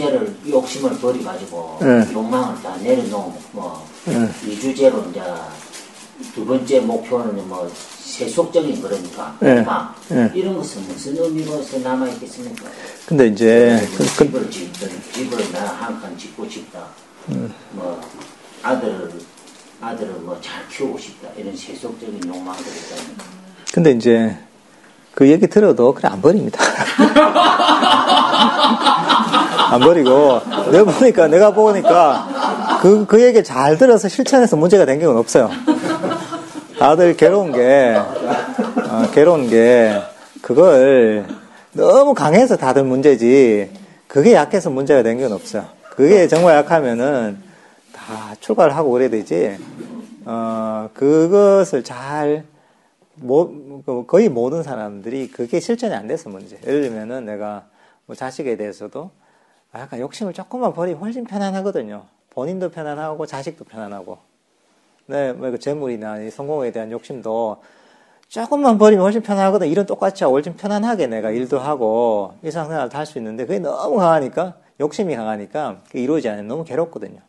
이주제를 욕심을 버려가지고 욕망을 다 내려놓고 뭐 이주제로 이제 두 번째 목표는 뭐 세속적인 그러니까 이런 것은 무슨 의미로서 남아 있겠습니까? 근데 이제 집을 짓든 집을 나 한 칸 짓고 싶다. 뭐 아들을 뭐 잘 키우고 싶다. 이런 세속적인 욕망들이 있다니까. 근데 이제 그 얘기 들어도 그래 안 버립니다. 안 버리고 내가 보니까 그 얘기 잘 들어서 실천해서 문제가 된 경우는 없어요. 다들 괴로운 게 그걸 너무 강해서 다들 문제지 그게 약해서 문제가 된 경우는 없어요. 그게 정말 약하면은 다 출가를 하고 그래야 되지. 그것을 거의 모든 사람들이 그게 실천이 안 돼서 문제. 예를 들면은 내가 뭐 자식에 대해서도 약간 욕심을 조금만 버리면 훨씬 편안하거든요. 본인도 편안하고 자식도 편안하고. 네, 뭐 재물이나 성공에 대한 욕심도 조금만 버리면 훨씬 편안하거든. 일은 똑같이 하고 훨씬 편안하게 내가 일도 하고 일상생활도 할 수 있는데 그게 너무 강하니까 욕심이 강하니까 그게 이루어지지 않으면 너무 괴롭거든요.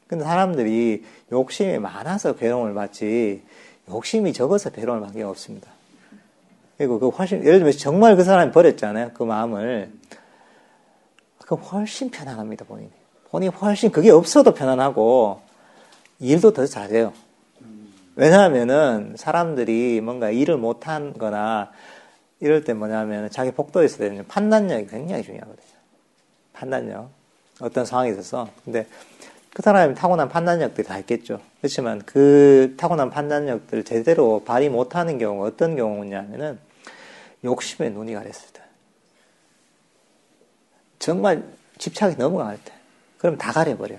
근데 사람들이 욕심이 많아서 괴로움을 받지 욕심이 적어서 괴로움을 받는 게 없습니다. 그리고 그 훨씬 예를 들면 정말 그 사람이 버렸잖아요. 그 마음을 그럼 훨씬 편안합니다. 본인이 훨씬 그게 없어도 편안하고 일도 더 잘해요. 왜냐하면은 사람들이 뭔가 일을 못한 거나 이럴 때 뭐냐면 자기 복도에 있어야 되는 판단력이 굉장히 중요하거든요. 판단력. 어떤 상황에 있어서. 근데 그 사람이 타고난 판단력들이 다 있겠죠. 그렇지만 그 타고난 판단력들을 제대로 발휘 못하는 경우가 어떤 경우냐면은 욕심에 눈이 가렸을 때. 정말 집착이 너무 강할 때. 그럼 다 가려버려요.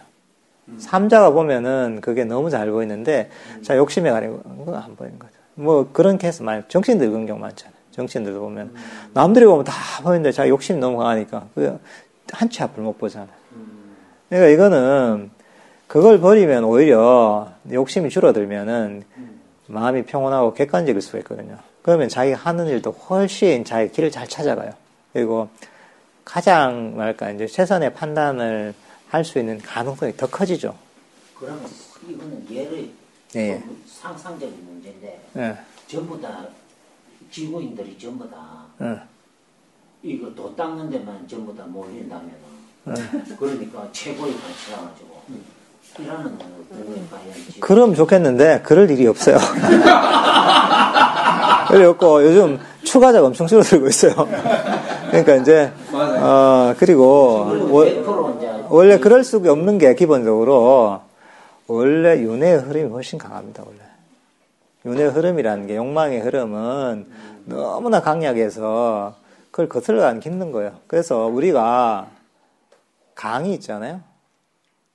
삼자가 보면은 그게 너무 잘 보이는데, 자, 욕심에 가리고, 그건 안 보이는 거죠. 뭐, 그런 케이스 많이, 정신들 그런 경우 많잖아요. 정신들도 보면, 남들이 보면 다 보이는데, 자, 욕심이 너무 강하니까, 한 치 앞을 못 보잖아요. 그러니까 이거는, 그걸 버리면 오히려 욕심이 줄어들면은, 마음이 평온하고 객관적일 수가 있거든요. 그러면 자기가 하는 일도 훨씬 자기 길을 잘 찾아가요. 그리고 가장, 이제 최선의 판단을 할 수 있는 가능성이 더 커지죠. 그러면 이거는 예를 상상적인 문제인데 전부 다 지구인들이 전부 다 이거 도 닦는 데만 전부 다 몰린다면 그러니까 최고의 가치라 가지고 이라는 거는 과연 그럼 좋겠는데 그럴 일이 없어요. 그래갖고 요즘 추가자가 엄청 줄어들고 있어요. 그러니까 이제 그리고 원래 그럴 수가 없는 게 기본적으로 원래 윤회의 흐름이 훨씬 강합니다. 원래 윤회의 흐름이라는 게 욕망의 흐름은 너무나 강약해서 그걸 거슬러가기 힘든 거예요. 그래서 우리가 강이 있잖아요.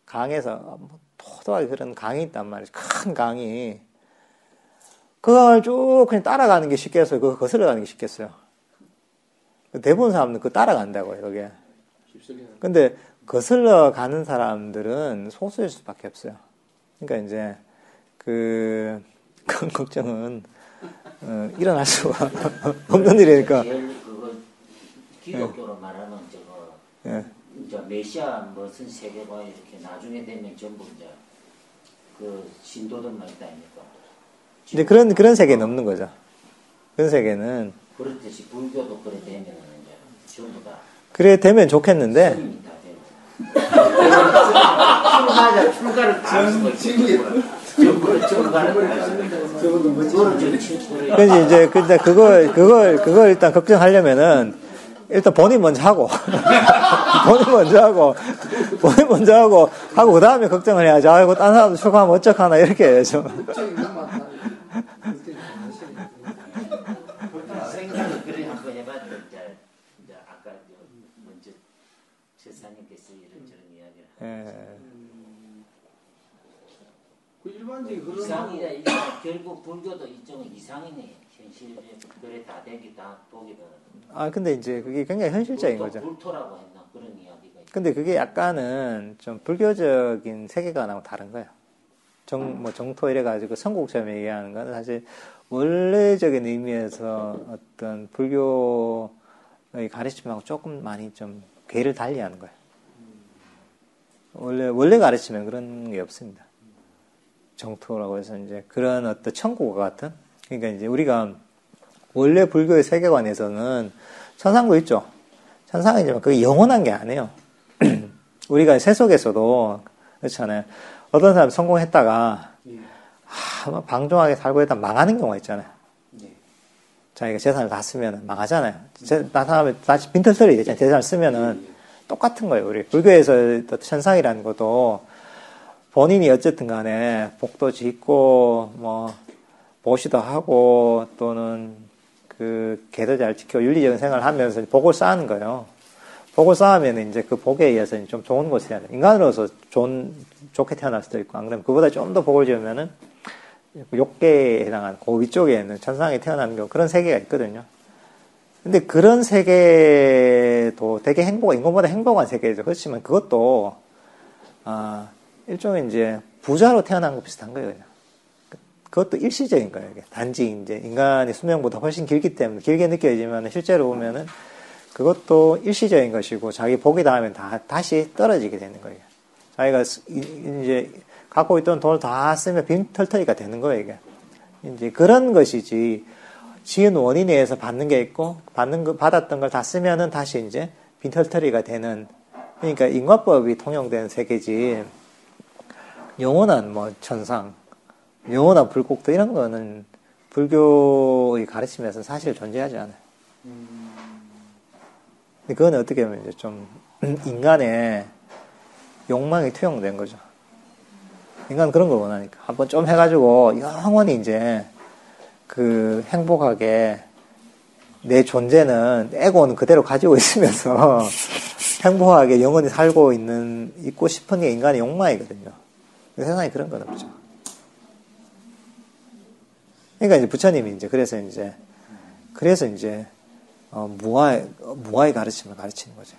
강에서 토도하게 흐르는 강이 있단 말이죠. 큰 강이 그걸 쭉 그냥 따라가는 게 쉽겠어요. 그거 거슬러가는 게 쉽겠어요. 대부분 사람들은 그거 따라간다고요. 그게. 근데 거슬러 가는 사람들은 소수일 수밖에 없어요. 그러니까 이제 그런 걱정은 일어날 수가 없는 일이니까. 제일 그거 기독교로 말하는 저거 이제 메시아 무슨 세계관 이렇게 나중에 되면 전부 이제 그 신도들만 있다 아닙니까? 이제 그런 세계는 없는 거죠. 그런 세계는 그렇듯이 불교도 그래 되면은 이제 전부 다 그래 되면 좋겠는데. 출가를 그래서 이제 근데 그걸 일단 걱정하려면은 일단 본인 먼저 하고 본인 먼저 하고 그 다음에 걱정을 해야지. 아이고 딴 사람도 출가하면 어떡하나 이렇게 해야죠. 생각을 그래 한번 해봤는데 이제 아까 먼저 제사님께서 이런저런 이야기를 그 일반적인 그런 이상이다. 결국 불교도 일종의 이상이네. 현실에 그래 다 되기 다 보기는. 근데 이제 그게 굉장히 현실적인 거죠. 불토라고 했나 그런 이야기가. 근데 그게 약간은 좀 불교적인 세계관하고 다른 거예요. 정토 이래가지고 성국처럼 얘기하는 건 사실 원래적인 의미에서 어떤 불교의 가르침하고 조금 많이 좀 궤를 달리하는 거예요. 원래 가르치면 그런 게 없습니다. 정토라고 해서 이제 그런 어떤 천국과 같은, 그러니까 이제 우리가 원래 불교의 세계관에서는 천상도 있죠. 천상이지만 그게 영원한 게 아니에요. 우리가 세속에서도 그렇잖아요. 어떤 사람이 성공했다가 방종하게 살고 있다 망하는 경우가 있잖아요. 자기가 재산을 다 쓰면 망하잖아요. 나타나면 다시 빈털털이 되잖아요. 재산을 쓰면은 똑같은 거예요. 우리 불교에서 천상이라는 것도 본인이 어쨌든 간에 복도 짓고 뭐 보시도 하고 또는 그 계도 잘 지키고 윤리적인 생활을 하면서 복을 쌓는 거예요. 복을 쌓으면 이제 그 복에 의해서 좀 좋은 곳에 해야 돼. 인간으로서 좋게 태어날 수도 있고, 안 그러면 그보다 좀 더 복을 지으면은 욕계에 해당하는 그 위쪽에 있는 천상에 태어나는 경우 그런 세계가 있거든요. 근데 그런 세계도 되게 인간보다 행복한 세계죠. 그렇지만 그것도, 일종의 이제 부자로 태어난 거 비슷한 거예요, 그냥. 그것도 일시적인 거예요, 이게. 단지 이제 인간의 수명보다 훨씬 길기 때문에 길게 느껴지면 실제로 보면은 그것도 일시적인 것이고 자기 복이 닿으면 다시 떨어지게 되는 거예요. 자기가 이제 갖고 있던 돈을 다 쓰면 빈털터리가 되는 거예요, 이게. 이제 그런 것이지, 지은 원인에 의해서 받는 게 있고, 받았던 걸 다 쓰면은 다시 이제 빈털터리가 되는, 그러니까 인과법이 통용되는 세계지, 영원한 뭐 천상, 영원한 불국도 이런 거는 불교의 가르침에서는 사실 존재하지 않아요. 근데 그건 어떻게 보면 이제 좀 인간의 욕망이 투영된 거죠. 인간은 그런 걸 원하니까. 한번 좀 해가지고 영원히 이제 그 행복하게 내 존재는, 에고는 그대로 가지고 있으면서 행복하게 영원히 살고 있고 싶은 게 인간의 욕망이거든요. 세상에 그런 건 없죠. 그러니까 이제 부처님이 이제 그래서 이제 무아의 가르침을 가르치는 거죠.